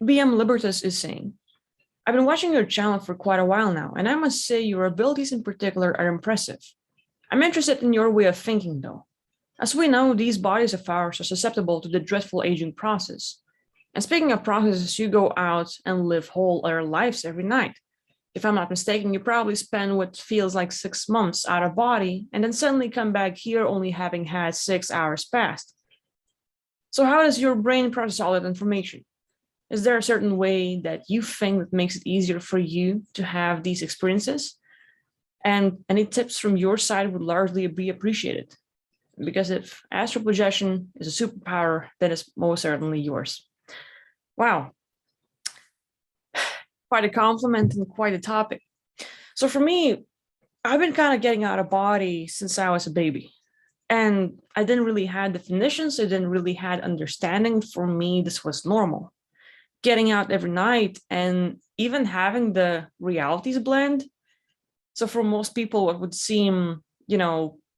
BM Libertas is saying, I've been watching your channel for quite a while now, and I must say your abilities in particular are impressive. I'm interested in your way of thinking, though. As we know, these bodies of ours are susceptible to the dreadful aging process. And speaking of processes, you go out and live whole other lives every night. If I'm not mistaken, you probably spend what feels like 6 months out of body and then suddenly come back here only having had 6 hours past. So how does your brain process all that information? Is there a certain way that you think that makes it easier for you to have these experiences? And any tips from your side would largely be appreciated. Because if astral projection is a superpower, then it's most certainly yours. Wow, quite a compliment and quite a topic. So for me, I've been kind of getting out of body since I was a baby. And I didn't really have definitions. I didn't really had understanding. For me, this was normal. Getting out every night and even having the realities blend. So for most people, it would seem,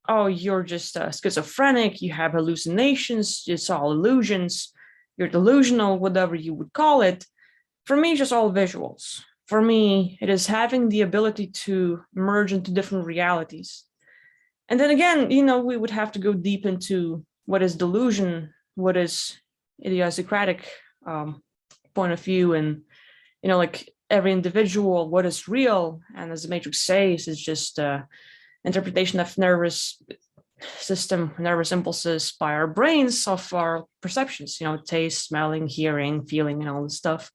oh, you're just schizophrenic, you have hallucinations, it's all illusions, you're delusional, whatever you would call it. For me, it's just all visuals. For me, it is having the ability to merge into different realities. And then again, we would have to go deep into what is delusion, what is idiosyncratic point of view, and like every individual, what is real, and as the Matrix says, is just interpretation of nervous system, nervous impulses by our brains of our perceptions, taste, smelling, hearing, feeling, and all this stuff.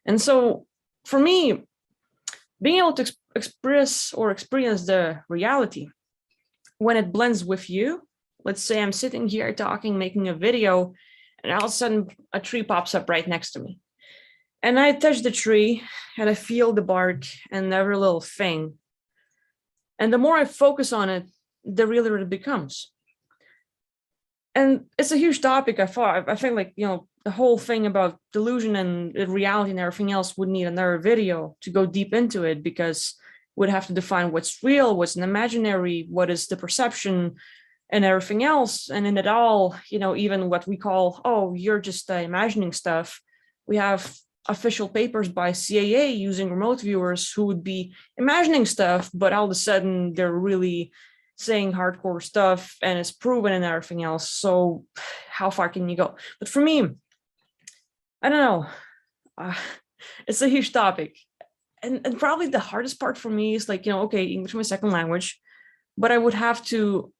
And so for me, being able to express or experience the reality when it blends with you, let's say I'm sitting here talking, making a video, and all of a sudden a tree pops up right next to me. And I touch the tree and I feel the bark and every little thing. And the more I focus on it, the realer it becomes. And it's a huge topic. I think like, the whole thing about delusion and reality and everything else would need another video to go deep into it, because we'd have to define what's real, what's an imaginary, what is the perception and everything else. And in it all, even what we call, oh, you're just imagining stuff. We have official papers by CIA using remote viewers who would be imagining stuff, but all of a sudden they're really saying hardcore stuff and it's proven and everything else. So how far can you go? But for me, I don't know. It's a huge topic. And probably the hardest part for me is like, okay, English is my second language, but I would have to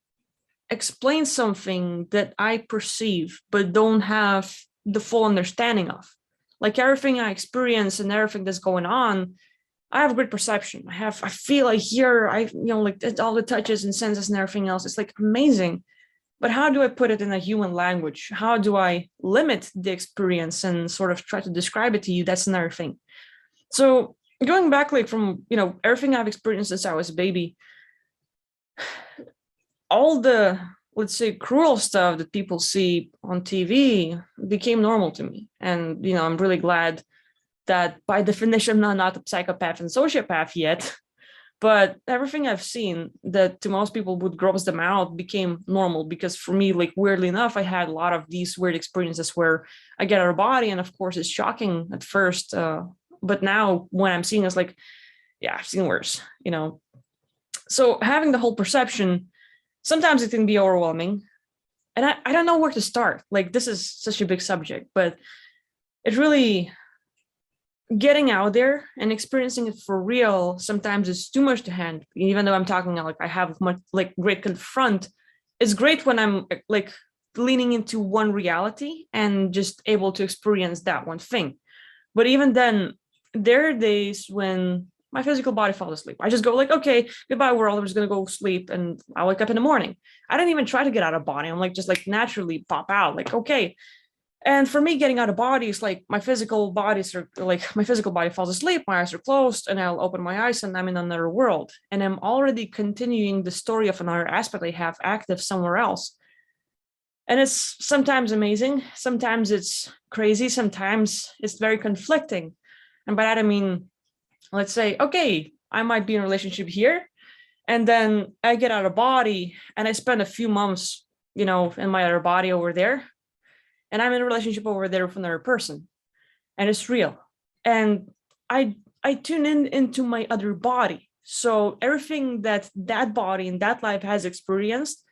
explain something that I perceive but don't have the full understanding of. Like everything I experience and everything that's going on, I have great perception. I feel, I hear, like all the touches and senses and everything else. It's like amazing. But how do I put it in a human language? How do I limit the experience and sort of try to describe it to you? That's another thing. So going back, like from, everything I've experienced since I was a baby, all the, let's say, cruel stuff that people see on TV became normal to me. And, I'm really glad that by definition, I'm not a psychopath and sociopath yet, but everything I've seen that to most people would gross them out became normal, because for me, like weirdly enough, I had a lot of these weird experiences where I get out of body, and of course it's shocking at first, but now when I'm seeing it's like, yeah, I've seen worse, So having the whole perception, sometimes it can be overwhelming. And I don't know where to start. Like, this is such a big subject, but it really, getting out there and experiencing it for real sometimes is too much to handle. Even though I'm talking like I have much like great confront, it's great when I'm like leaning into one reality and just able to experience that one thing. But even then, there are days when my physical body falls asleep. I just go like, okay, goodbye world, I'm just gonna go sleep, and I wake up in the morning. I don't even try to get out of body. I'm like just like naturally pop out, like, okay. And for me, getting out of body is like my physical body falls asleep, my eyes are closed, and I'll open my eyes and I'm in another world. And I'm already continuing the story of another aspect I have active somewhere else. And it's sometimes amazing, sometimes it's crazy, sometimes it's very conflicting. And by that I mean, let's say, okay, I might be in a relationship here, and then I get out of body and I spend a few months, in my other body over there. And I'm in a relationship over there with another person. and it's real. And I tune in into my other body. So everything that that body in that life has experienced,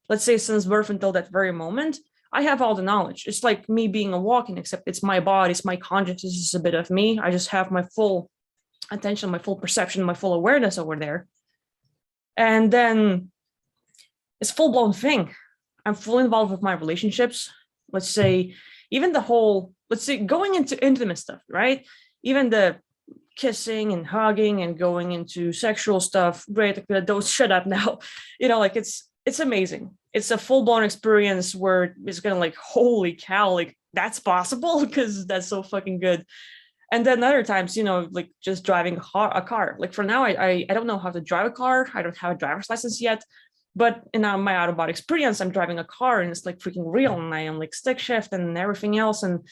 let's say since birth until that very moment, I have all the knowledge. It's like me being a walking, except it's my body, it's my consciousness, it's a bit of me. I just have my full attention, my full perception, my full awareness over there. And then it's full blown thing. I'm fully involved with my relationships. Let's say, even the whole, let's say, going into intimate stuff, right? Even the kissing and hugging and going into sexual stuff. Great, those shut up now. Like it's amazing. It's a full blown experience where it's gonna like, holy cow, like that's possible because that's so fucking good. And then other times, like just driving a car. Like for now, I don't know how to drive a car. I don't have a driver's license yet. But in my out of body experience, I'm driving a car and it's like freaking real. And I am like stick shift and everything else. And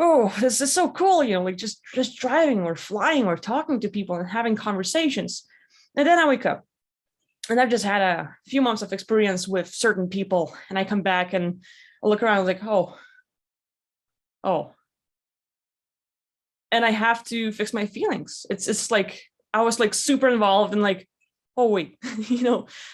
oh, this is so cool, like just driving or flying or talking to people and having conversations. And then I wake up and I've just had a few months of experience with certain people. And I come back and I look around like, oh. And I have to fix my feelings. It's like I was like super involved and like, oh wait,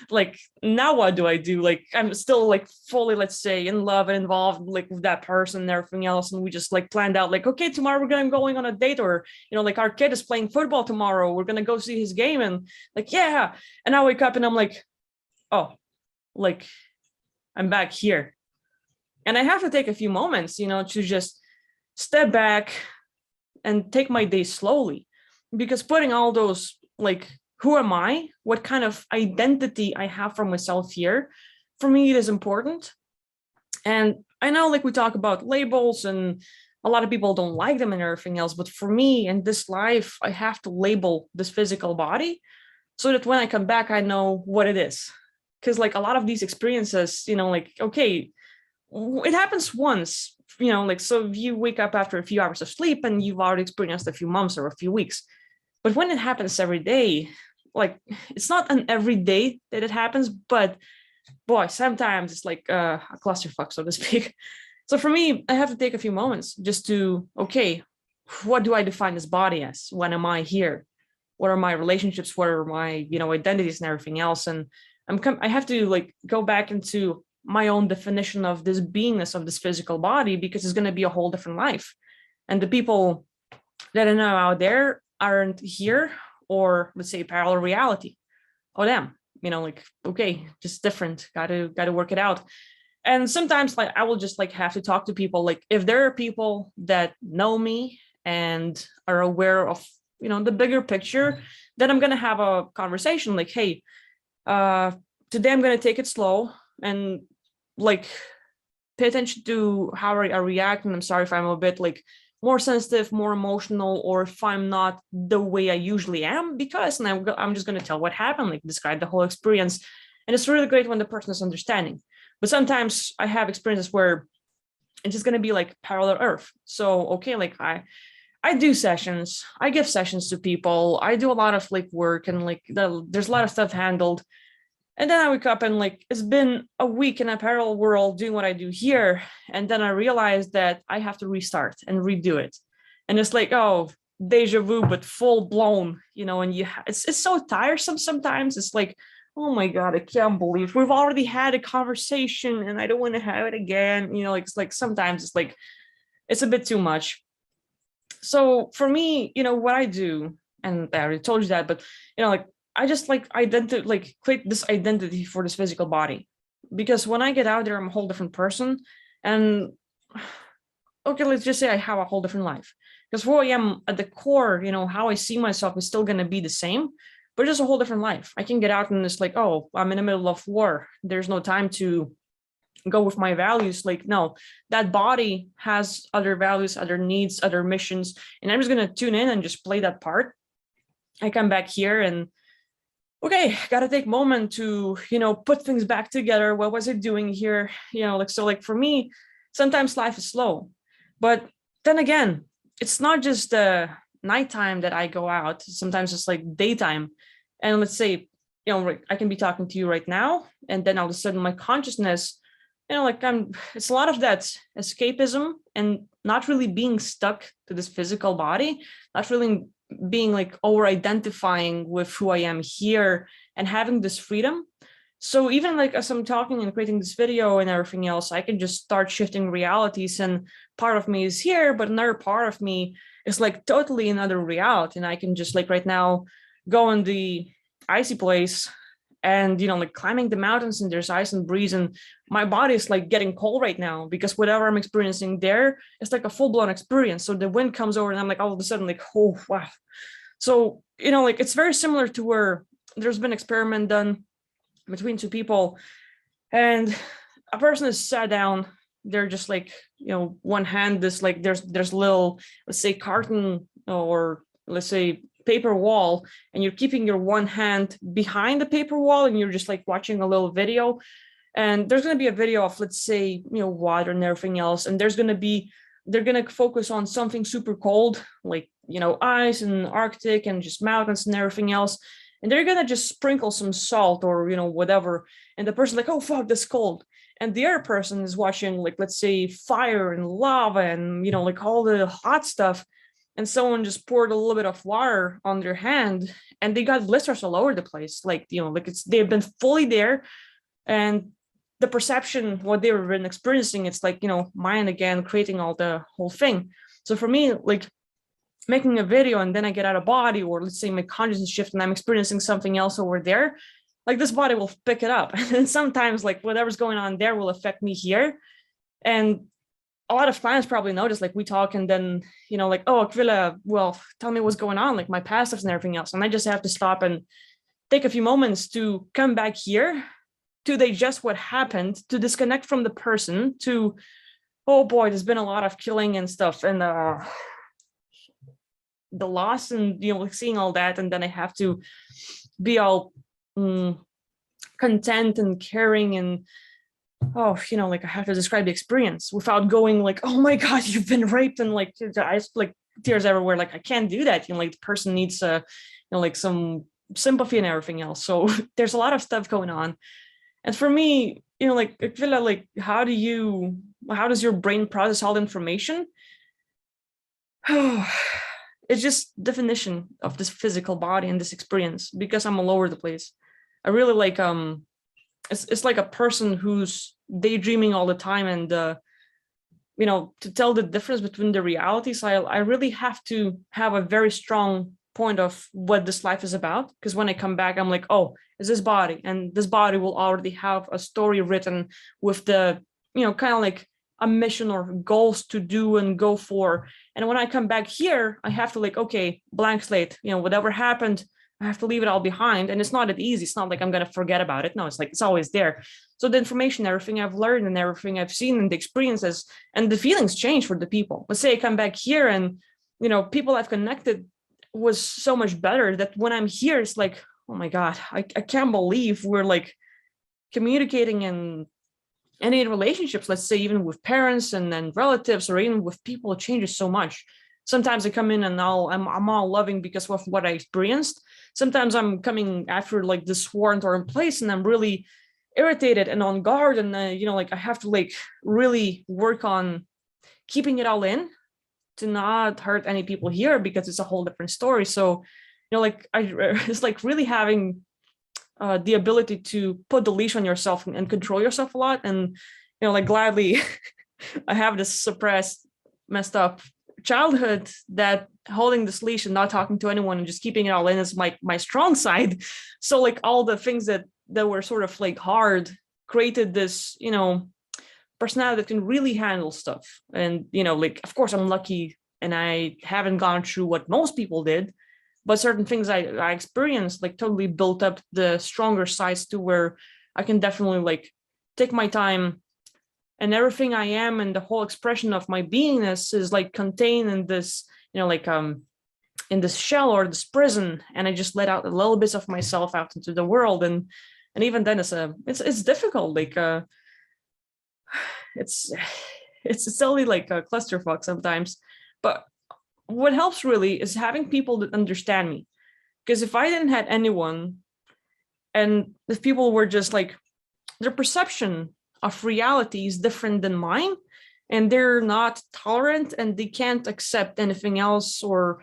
like now what do I do? Like I'm still like fully, let's say, in love and involved like with that person and everything else. And we just like planned out like, okay, tomorrow we're going on a date, or like our kid is playing football tomorrow. We're gonna go see his game, and like, yeah. And I wake up and I'm like, oh, like I'm back here. And I have to take a few moments, to just step back and take my day slowly, because putting all those like, who am I? What kind of identity I have for myself here? For me, it is important. And I know like we talk about labels and a lot of people don't like them and everything else. But for me in this life, I have to label this physical body so that when I come back, I know what it is. Because like a lot of these experiences, like, okay, it happens once, like, so you wake up after a few hours of sleep and you've already experienced a few months or a few weeks. But when it happens every day, like it's not an everyday that it happens, but boy, sometimes it's like a clusterfuck, so to speak. So for me, I have to take a few moments just to, okay, what do I define this body as? When am I here? What are my relationships? What are my, identities and everything else? And I have to like go back into my own definition of this beingness of this physical body, because it's going to be a whole different life. And the people that I know out there aren't here, or let's say parallel reality. Oh damn, like, okay, just different. Gotta work it out. And sometimes like I will just like have to talk to people. Like if there are people that know me and are aware of, the bigger picture, then I'm gonna have a conversation like, hey, today I'm gonna take it slow and like pay attention to how I react. And I'm sorry if I'm a bit like more sensitive, more emotional, or if I'm not the way I usually am, because and I'm just going to tell what happened, like describe the whole experience. And it's really great when the person is understanding. But sometimes I have experiences where it's just going to be like parallel earth. So, okay, like I do sessions, I give sessions to people, I do a lot of like work, and like there's a lot of stuff handled. And then I wake up and like, it's been a week in a parallel world doing what I do here. And then I realized that I have to restart and redo it. And it's like, oh, deja vu, but full blown, and it's so tiresome sometimes. It's like, oh my God, I can't believe we've already had a conversation and I don't want to have it again. It's like sometimes it's like, it's a bit too much. So for me, what I do, and I already told you that, but like, I just like create this identity for this physical body, because when I get out there, I'm a whole different person. And okay, let's just say I have a whole different life, because who I am at the core, how I see myself is still going to be the same, but just a whole different life. I can get out and it's like, oh, I'm in the middle of war. There's no time to go with my values. Like, no, that body has other values, other needs, other missions. And I'm just going to tune in and just play that part. I come back here and okay, gotta take a moment to, put things back together. What was I doing here? Like for me, sometimes life is slow, but then again, it's not just the nighttime that I go out. Sometimes it's like daytime. And let's say, I can be talking to you right now, and then all of a sudden my consciousness, it's a lot of that escapism. And not really being stuck to this physical body, not really being like over identifying with who I am here and having this freedom. So even like as I'm talking and creating this video and everything else, I can just start shifting realities, and part of me is here, but another part of me is like totally another reality. And I can just like right now go in the icy place and, you know, like climbing the mountains and there's ice and breeze, and my body is like getting cold right now because whatever I'm experiencing there is like a full-blown experience. So the wind comes over and I'm like all of a sudden like, oh wow. So, you know, like it's very similar to where there's been experiment done between two people, and a person is sat down, they're just like, you know, one hand, this like there's little, let's say carton, or let's say paper wall, and you're keeping your one hand behind the paper wall and you're just like watching a little video. And there's going to be a video of, let's say, you know, water and everything else, and there's going to be, they're going to focus on something super cold, like, you know, ice and Arctic and just mountains and everything else, and they're going to just sprinkle some salt or, you know, whatever, and the person's like, oh fuck, this cold. And the other person is watching, like, let's say fire and lava and, you know, like all the hot stuff, and someone just poured a little bit of water on their hand and they got blisters all over the place, like, you know, like it's, they've been fully there. And the perception, what they were been experiencing, it's like, you know, mind again creating all the whole thing. So for me, like making a video and then I get out of body, or let's say my consciousness shift and I'm experiencing something else over there, like this body will pick it up. And sometimes like whatever's going on there will affect me here. And a lot of clients probably notice, like we talk and then, you know, like, oh, Aquila, well, tell me what's going on, like my past and everything else. And I just have to stop and take a few moments to come back here, to digest what happened, to disconnect from the person, to, oh boy, there's been a lot of killing and stuff, and the loss, and, you know, like seeing all that, and then I have to be all content and caring, and oh, you know, like I have to describe the experience without going like, oh my god, you've been raped, and like I like tears everywhere. Like I can't do that, you know, like the person needs you know, like some sympathy and everything else. So there's a lot of stuff going on. And for me, you know, like Aquila, like how does your brain process all the information? It's just definition of this physical body and this experience, because I'm all over the place. I really like it's like a person who's daydreaming all the time, and you know, to tell the difference between the realities, I really have to have a very strong point of what this life is about, because when I come back I'm like, oh, it's this body, and this body will already have a story written with the, you know, kind of like a mission or goals to do and go for. And when I come back here, I have to like, okay, blank slate, you know, whatever happened, I have to leave it all behind. And it's not that easy. It's not like I'm going to forget about it. No, it's like, it's always there. So the information, everything I've learned and everything I've seen and the experiences and the feelings change for the people. Let's say I come back here and, you know, people I've connected was so much better that when I'm here, it's like, oh my God, I can't believe we're like communicating in any relationships, let's say even with parents and then relatives or even with people, it changes so much. Sometimes I come in and I'm all loving because of what I experienced. Sometimes I'm coming after like this warrant or in place and I'm really irritated and on guard, and you know, like I have to like really work on keeping it all in to not hurt any people here, because it's a whole different story. So, you know, like it's like really having the ability to put the leash on yourself and control yourself a lot. And, you know, like gladly, I have this suppressed, messed up childhood that holding this leash and not talking to anyone and just keeping it all in is my strong side. So like all the things that were sort of like hard created this, you know, personality that can really handle stuff. And, you know, like, of course I'm lucky and I haven't gone through what most people did, but certain things I experienced like totally built up the stronger sides to where I can definitely like take my time, and everything I am and the whole expression of my beingness is like contained in this, you know, like in this shell or this prison, and I just let out a little bits of myself out into the world. And even then it's difficult, like it's only like a clusterfuck sometimes. But what helps really is having people that understand me, because if I didn't have anyone, and if people were just like, their perception of reality is different than mine, and they're not tolerant and they can't accept anything else, or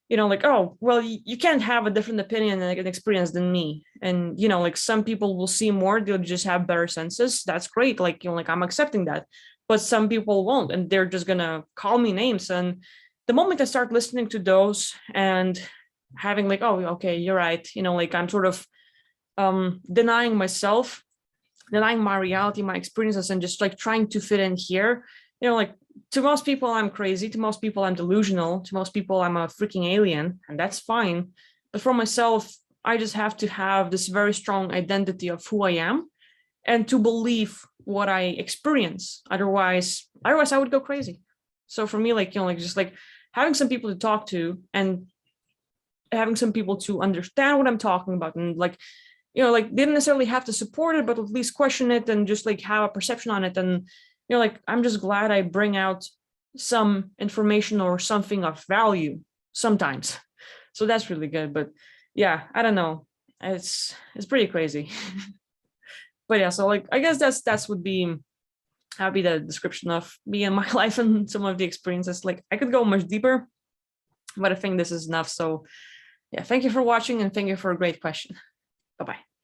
like, oh, well, you can't have a different opinion and like an experience than me. And like some people will see more, they'll just have better senses. That's great. Like, like I'm accepting that. But some people won't, and they're just gonna call me names. And the moment I start listening to those and having like, oh, okay, you're right, like I'm sort of denying myself, denying my reality, my experiences, and just like trying to fit in here. Like to most people, I'm crazy. To most people, I'm delusional. To most people, I'm a freaking alien, and that's fine. But for myself, I just have to have this very strong identity of who I am and to believe what I experience. Otherwise I would go crazy. So for me, like, like just like having some people to talk to and having some people to understand what I'm talking about, and like, like didn't necessarily have to support it, but at least question it and just like have a perception on it. And, like, I'm just glad I bring out some information or something of value sometimes. So that's really good. But yeah, I don't know. It's pretty crazy. But yeah, so like, I guess that's would be the description of me and my life and some of the experiences. Like I could go much deeper, but I think this is enough. So yeah, thank you for watching and thank you for a great question. Bye-bye.